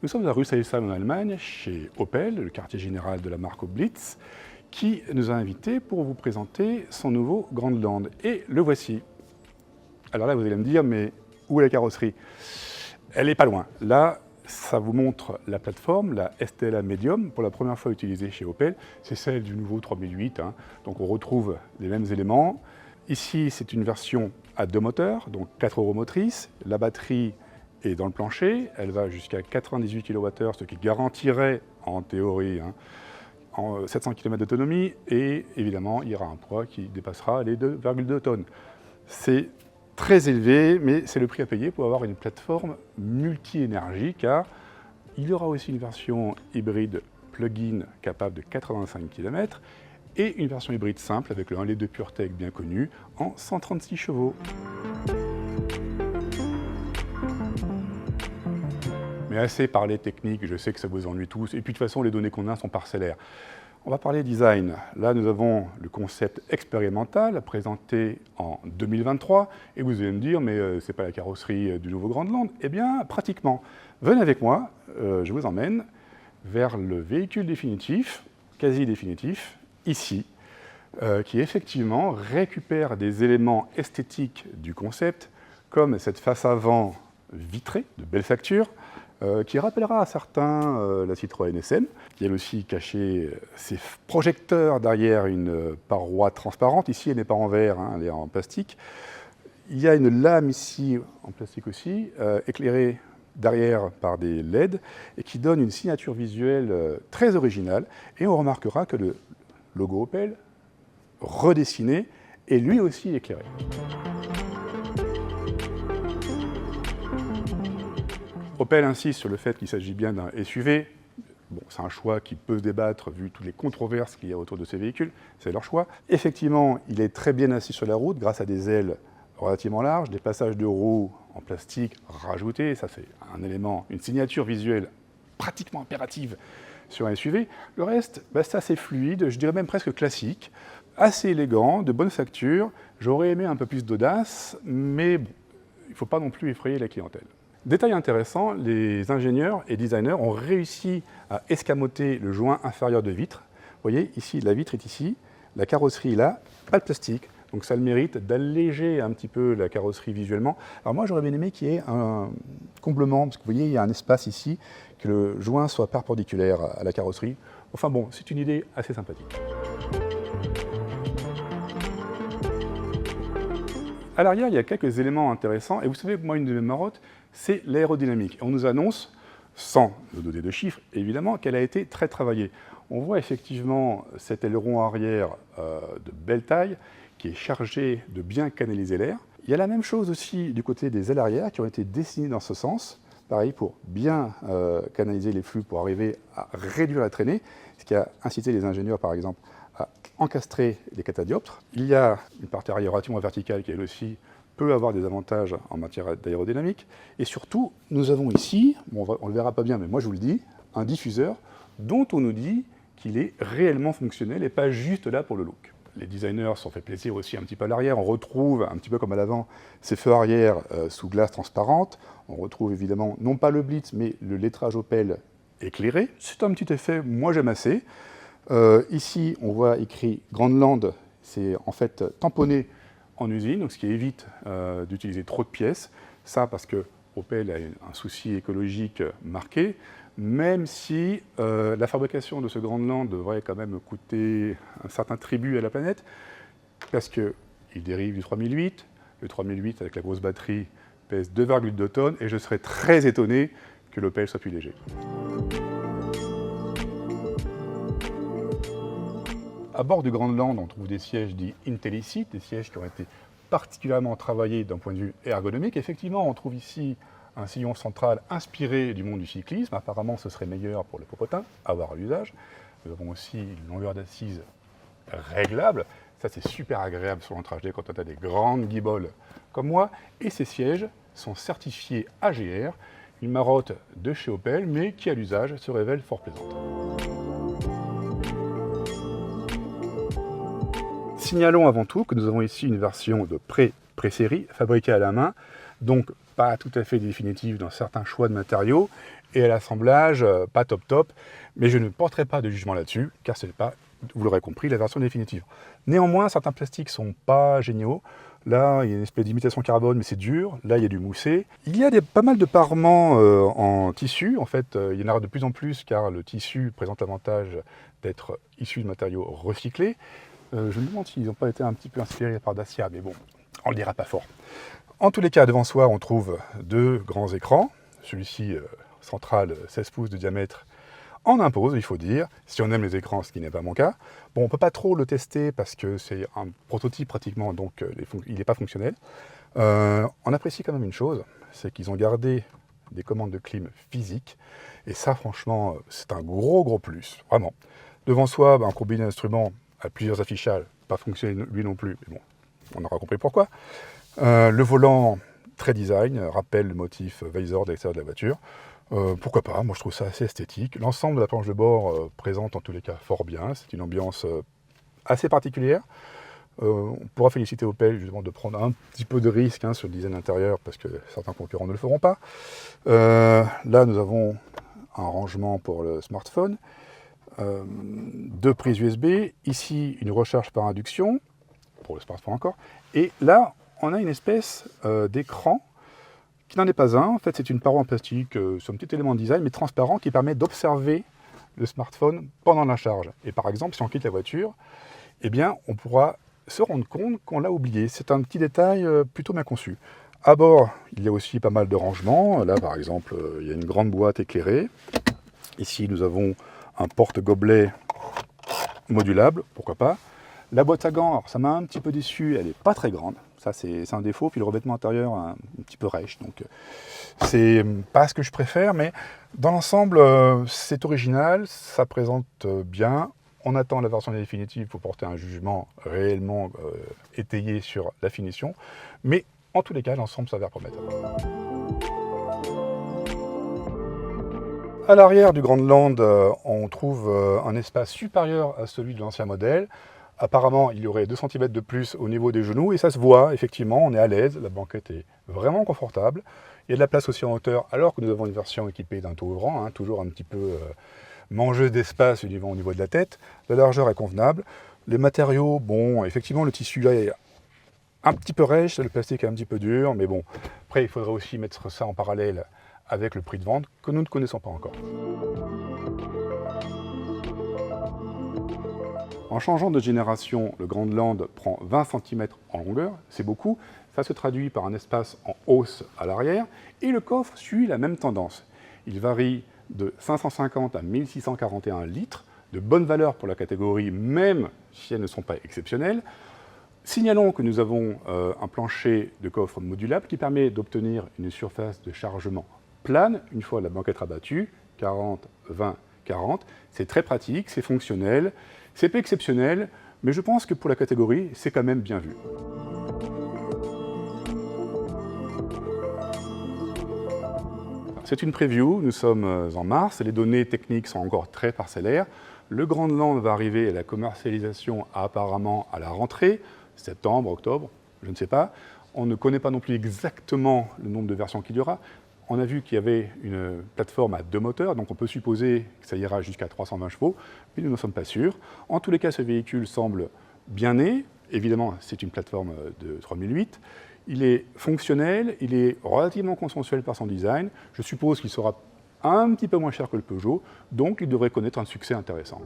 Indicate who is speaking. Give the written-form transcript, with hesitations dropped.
Speaker 1: Nous sommes à Rüsselsheim en Allemagne, chez Opel, le quartier général de la marque Blitz, qui nous a invités pour vous présenter son nouveau Grandland. Et le voici. Alors là, vous allez me dire, mais où est la carrosserie? Elle n'est pas loin. Là, ça vous montre la plateforme, la STLA Medium, pour la première fois utilisée chez Opel. C'est celle du nouveau 3008, hein. Donc on retrouve les mêmes éléments. Ici, c'est une version à 2 moteurs, donc 4 roues motrices. La batterie est dans le plancher, elle va jusqu'à 98 kWh, ce qui garantirait, en théorie, hein, en 700 km d'autonomie, et évidemment, il y aura un poids qui dépassera les 2,2 tonnes. C'est très élevé, mais c'est le prix à payer pour avoir une plateforme multi-énergie, car il y aura aussi une version hybride plug-in capable de 85 km, et une version hybride simple avec le 1,2 litre PureTech bien connu, en 136 chevaux. Mais assez parlé technique, je sais que ça vous ennuie tous, et puis de toute façon les données qu'on a sont parcellaires. On va parler design. Là nous avons le concept expérimental présenté en 2023, et vous allez me dire, mais c'est pas la carrosserie du nouveau Grandland? Eh bien, pratiquement. Venez avec moi, je vous emmène vers le véhicule définitif, quasi définitif, ici, qui effectivement récupère des éléments esthétiques du concept, comme cette face avant vitrée, de belle facture, qui rappellera à certains la Citroën SM, qui elle aussi cachait ses projecteurs derrière une paroi transparente. Ici, elle n'est pas en verre, hein, elle est en plastique. Il y a une lame ici, en plastique aussi, éclairée derrière par des LED, et qui donne une signature visuelle très originale. Et on remarquera que le logo Opel, redessiné, est lui aussi éclairé. Opel insiste sur le fait qu'il s'agit bien d'un SUV. Bon, c'est un choix qui peut se débattre vu toutes les controverses qu'il y a autour de ces véhicules, c'est leur choix. Effectivement, il est très bien assis sur la route grâce à des ailes relativement larges, des passages de roues en plastique rajoutés, ça c'est un élément, une signature visuelle pratiquement impérative sur un SUV. Le reste, c'est assez fluide, je dirais même presque classique, assez élégant, de bonne facture. J'aurais aimé un peu plus d'audace, mais bon, il ne faut pas non plus effrayer la clientèle. Détail intéressant, les ingénieurs et designers ont réussi à escamoter le joint inférieur de vitre. Vous voyez, ici, la vitre est ici, la carrosserie est là, pas de plastique. Donc ça a le mérite d'alléger un petit peu la carrosserie visuellement. Alors moi, j'aurais bien aimé qu'il y ait un comblement, parce que vous voyez, il y a un espace ici, que le joint soit perpendiculaire à la carrosserie. Enfin bon, c'est une idée assez sympathique. À l'arrière, il y a quelques éléments intéressants, et vous savez, moi, une de mes marottes, c'est l'aérodynamique. On nous annonce, sans nous donner de chiffres, évidemment, qu'elle a été très travaillée. On voit effectivement cet aileron arrière de belle taille, qui est chargé de bien canaliser l'air. Il y a la même chose aussi du côté des ailes arrière, qui ont été dessinées dans ce sens, pareil, pour bien canaliser les flux, pour arriver à réduire la traînée, ce qui a incité les ingénieurs, par exemple, à encastrer les catadioptres. Il y a une partie arrière relativement verticale qui, elle aussi, peut avoir des avantages en matière d'aérodynamique. Et surtout, nous avons ici, bon, on ne le verra pas bien, mais moi je vous le dis, un diffuseur dont on nous dit qu'il est réellement fonctionnel et pas juste là pour le look. Les designers se sont fait plaisir aussi un petit peu à l'arrière. On retrouve, un petit peu comme à l'avant, ces feux arrière sous glace transparente. On retrouve évidemment, non pas le Blitz, mais le lettrage Opel éclairé. C'est un petit effet, moi j'aime assez. Ici, on voit écrit Grandland, c'est en fait tamponné en usine, donc ce qui évite d'utiliser trop de pièces. Ça parce que Opel a un souci écologique marqué, même si la fabrication de ce Grandland devrait quand même coûter un certain tribut à la planète, parce qu'il dérive du 3008. Le 3008, avec la grosse batterie, pèse 2,2 tonnes, et je serais très étonné que l'Opel soit plus léger. À bord du Grandland, on trouve des sièges dits IntelliSeat, des sièges qui ont été particulièrement travaillés d'un point de vue ergonomique. Effectivement, on trouve ici un sillon central inspiré du monde du cyclisme. Apparemment, ce serait meilleur pour le popotin, à voir à l'usage. Nous avons aussi une longueur d'assise réglable. Ça, c'est super agréable sur l'entrajdet quand on a des grandes guiboles comme moi. Et ces sièges sont certifiés AGR, une marotte de chez Opel, mais qui à l'usage se révèle fort plaisante. Signalons avant tout que nous avons ici une version de pré-série fabriquée à la main donc pas tout à fait définitive dans certains choix de matériaux, et à l'assemblage, pas top top, mais je ne porterai pas de jugement là-dessus, car ce n'est pas, vous l'aurez compris, la version définitive. Néanmoins, certains plastiques sont pas géniaux. Là, il y a une espèce d'imitation carbone, mais c'est dur. Là, il y a du moussé. Il y a pas mal de parements en tissu. En fait, il y en aura de plus en plus, car le tissu présente l'avantage d'être issu de matériaux recyclés. Je me demande s'ils n'ont pas été un petit peu inspirés par Dacia, mais bon, on ne le dira pas fort. En tous les cas, devant soi, on trouve deux grands écrans. Celui-ci, central, 16 pouces de diamètre, en impose, il faut dire, si on aime les écrans, ce qui n'est pas mon cas. Bon, on ne peut pas trop le tester parce que c'est un prototype pratiquement, donc il n'est pas fonctionnel. On apprécie quand même une chose, c'est qu'ils ont gardé des commandes de clim physiques, et ça, franchement, c'est un gros plus, vraiment. Devant soi, un combiné d'instruments à plusieurs affichages, pas fonctionné lui non plus, mais bon, on aura compris pourquoi. Le volant, très design, rappelle le motif visor de l'extérieur de la voiture. Pourquoi pas, moi je trouve ça assez esthétique. L'ensemble de la planche de bord présente en tous les cas fort bien, c'est une ambiance assez particulière. On pourra féliciter Opel justement de prendre un petit peu de risque sur le design intérieur, parce que certains concurrents ne le feront pas. Là nous avons un rangement pour le smartphone, deux prises USB, ici une recharge par induction, pour le smartphone encore, et là on a une espèce d'écran qui n'en est pas un. En fait, c'est une paroi en plastique, c'est un petit élément de design, mais transparent, qui permet d'observer le smartphone pendant la charge. Et par exemple, si on quitte la voiture, eh bien, on pourra se rendre compte qu'on l'a oublié. C'est un petit détail plutôt bien conçu. À bord, il y a aussi pas mal de rangements. Là, par exemple, il y a une grande boîte éclairée. Ici, nous avons un porte-gobelet modulable, pourquoi pas. La boîte à gants, alors ça m'a un petit peu déçu, elle n'est pas très grande. Ça, c'est un défaut. Puis le revêtement intérieur, un petit peu rêche. Donc, c'est pas ce que je préfère. Mais dans l'ensemble, c'est original. Ça présente bien. On attend la version définitive pour porter un jugement réellement étayé sur la finition. Mais en tous les cas, l'ensemble s'avère prometteur. À l'arrière du Grandland, on trouve un espace supérieur à celui de l'ancien modèle. Apparemment, il y aurait 2 cm de plus au niveau des genoux, et ça se voit, effectivement, on est à l'aise, la banquette est vraiment confortable. Il y a de la place aussi en hauteur, alors que nous avons une version équipée d'un taux ouvrant, toujours un petit peu mangeuse d'espace au niveau de la tête. La largeur est convenable. Les matériaux, bon, effectivement, le tissu là est un petit peu rêche, le plastique est un petit peu dur, mais bon, après, il faudrait aussi mettre ça en parallèle avec le prix de vente, que nous ne connaissons pas encore. En changeant de génération, le Grandland prend 20 cm en longueur, c'est beaucoup. Ça se traduit par un espace en hausse à l'arrière, et le coffre suit la même tendance. Il varie de 550 à 1641 litres, de bonne valeur pour la catégorie, même si elles ne sont pas exceptionnelles. Signalons que nous avons un plancher de coffre modulable qui permet d'obtenir une surface de chargement plane, une fois la banquette rabattue, 40, 20, 40. C'est très pratique, c'est fonctionnel. C'est pas exceptionnel, mais je pense que pour la catégorie, c'est quand même bien vu. C'est une preview, nous sommes en mars, les données techniques sont encore très parcellaires. Le Grandland va arriver à la commercialisation apparemment à la rentrée, septembre, octobre, je ne sais pas. On ne connaît pas non plus exactement le nombre de versions qu'il y aura. On a vu qu'il y avait une plateforme à 2 moteurs, donc on peut supposer que ça ira jusqu'à 320 chevaux, mais nous n'en sommes pas sûrs. En tous les cas, ce véhicule semble bien né. Évidemment, c'est une plateforme de 3008. Il est fonctionnel, il est relativement consensuel par son design. Je suppose qu'il sera un petit peu moins cher que le Peugeot, donc il devrait connaître un succès intéressant.